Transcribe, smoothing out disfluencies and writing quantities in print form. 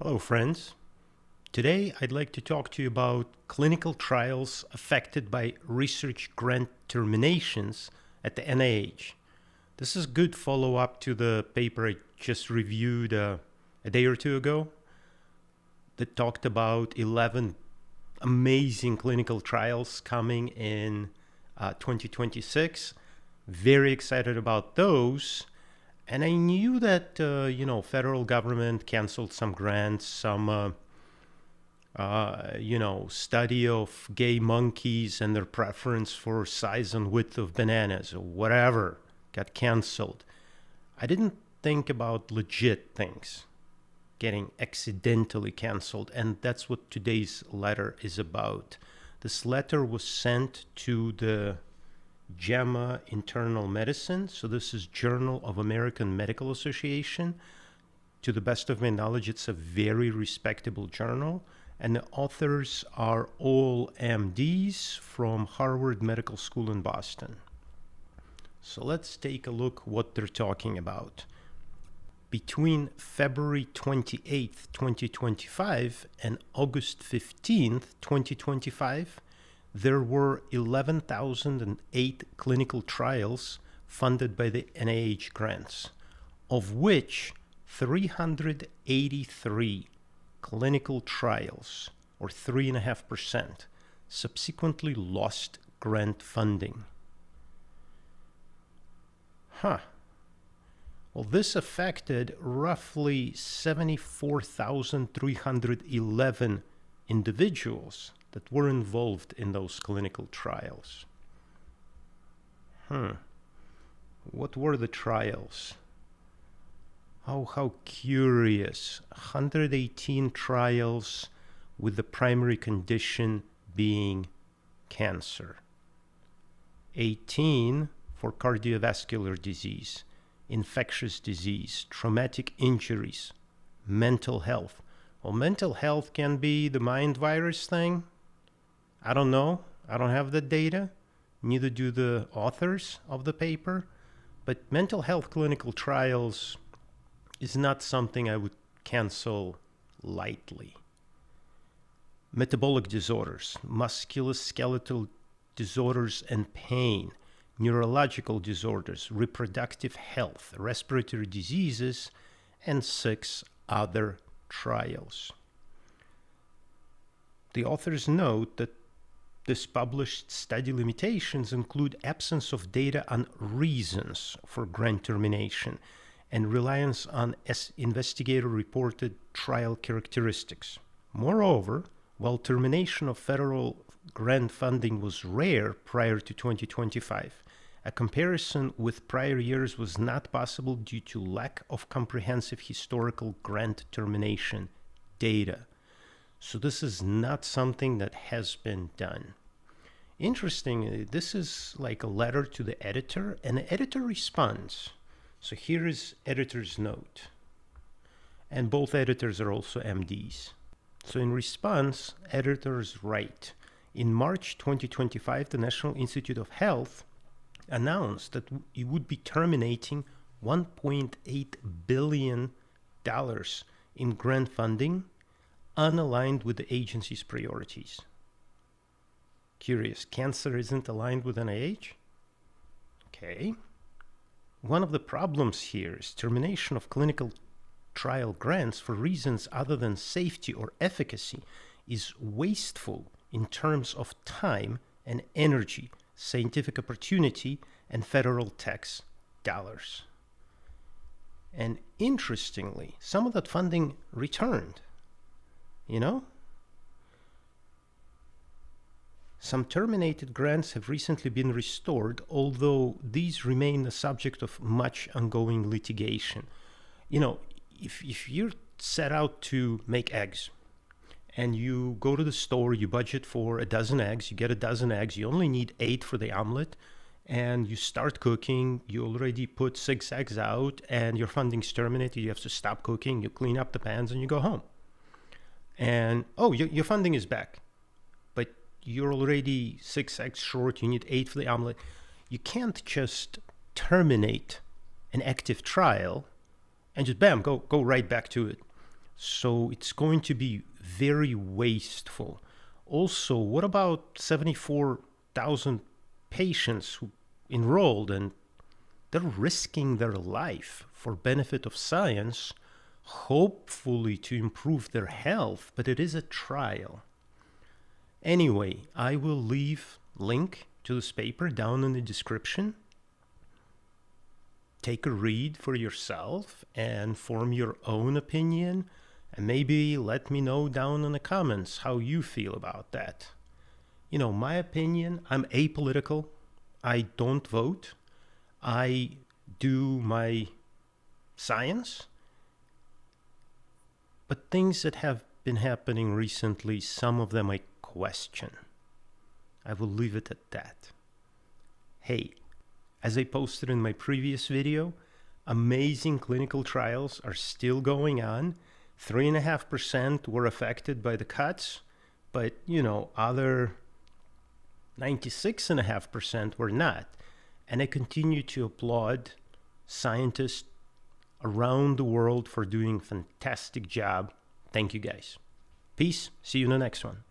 Hello, friends. Today, I'd like to talk to you about clinical trials affected by research grant terminations at the NIH. This is good follow-up to the paper I just reviewed a day or two ago that talked about 11 amazing clinical trials coming in 2026. Very excited about those. And I knew that, federal government canceled some grants, some, study of gay monkeys and their preference for size and width of bananas or whatever got canceled. I didn't think about legit things getting accidentally canceled, and that's what today's letter is about. This letter was sent to the JAMA Internal Medicine. So this is Journal of American Medical Association. To the best of my knowledge, it's a very respectable journal. And the authors are all MDs from Harvard Medical School in Boston. So let's take a look what they're talking about. Between February 28th, 2025 and August 15th, 2025, there were 11,008 clinical trials funded by the NIH grants, of which 383 clinical trials, or 3.5%, subsequently lost grant funding. Well, this affected roughly 74,311 individuals that were involved in those clinical trials. What were the trials? How curious. 118 trials with the primary condition being cancer. 18 for cardiovascular disease, infectious disease, traumatic injuries, mental health. Well, mental health can be the mind virus thing. I don't know. I don't have the data. Neither do the authors of the paper. But mental health clinical trials is not something I would cancel lightly. Metabolic disorders, musculoskeletal disorders and pain, neurological disorders, reproductive health, respiratory diseases, and 6 other trials. The authors note that this published study limitations include absence of data on reasons for grant termination and reliance on investigator-reported trial characteristics. Moreover, while termination of federal grant funding was rare prior to 2025, a comparison with prior years was not possible due to lack of comprehensive historical grant termination data. So this is not something that has been done. Interesting, this is like a letter to the editor, and the editor responds. So here is editor's note. And both editors are also MDs. So in response, editors write, in March 2025, the National Institute of Health announced that it would be terminating $1.8 billion in grant funding unaligned with the agency's priorities. Curious, cancer isn't aligned with NIH? Okay. One of the problems here is termination of clinical trial grants for reasons other than safety or efficacy is wasteful in terms of time and energy, scientific opportunity, and federal tax dollars. And interestingly, some of that funding returned. Some terminated grants have recently been restored, although these remain the subject of much ongoing litigation. If you're set out to make eggs and you go to the store, you budget for a dozen eggs, you get a dozen eggs, you only need 8 for the omelet, and you start cooking, you already put 6 eggs out, and your funding's terminated, you have to stop cooking, you clean up the pans, and you go home. And, your funding is back, but you're already 6 eggs short, you need 8 for the omelet. You can't just terminate an active trial and just bam, go right back to it. So it's going to be very wasteful. Also, what about 74,000 patients who enrolled and they're risking their life for benefit of science, hopefully to improve their health, but it is a trial. Anyway, I will leave link to this paper down in the description. Take a read for yourself and form your own opinion, and maybe let me know down in the comments how you feel about that. You know, my opinion, I'm apolitical. I don't vote. I do my science. But things that have been happening recently, some of them I question. I will leave it at that. Hey, as I posted in my previous video, amazing clinical trials are still going on. 3.5% were affected by the cuts, but other 96.5% were not. And I continue to applaud scientists around the world for doing a fantastic job. Thank you guys. Peace. See you in the next one.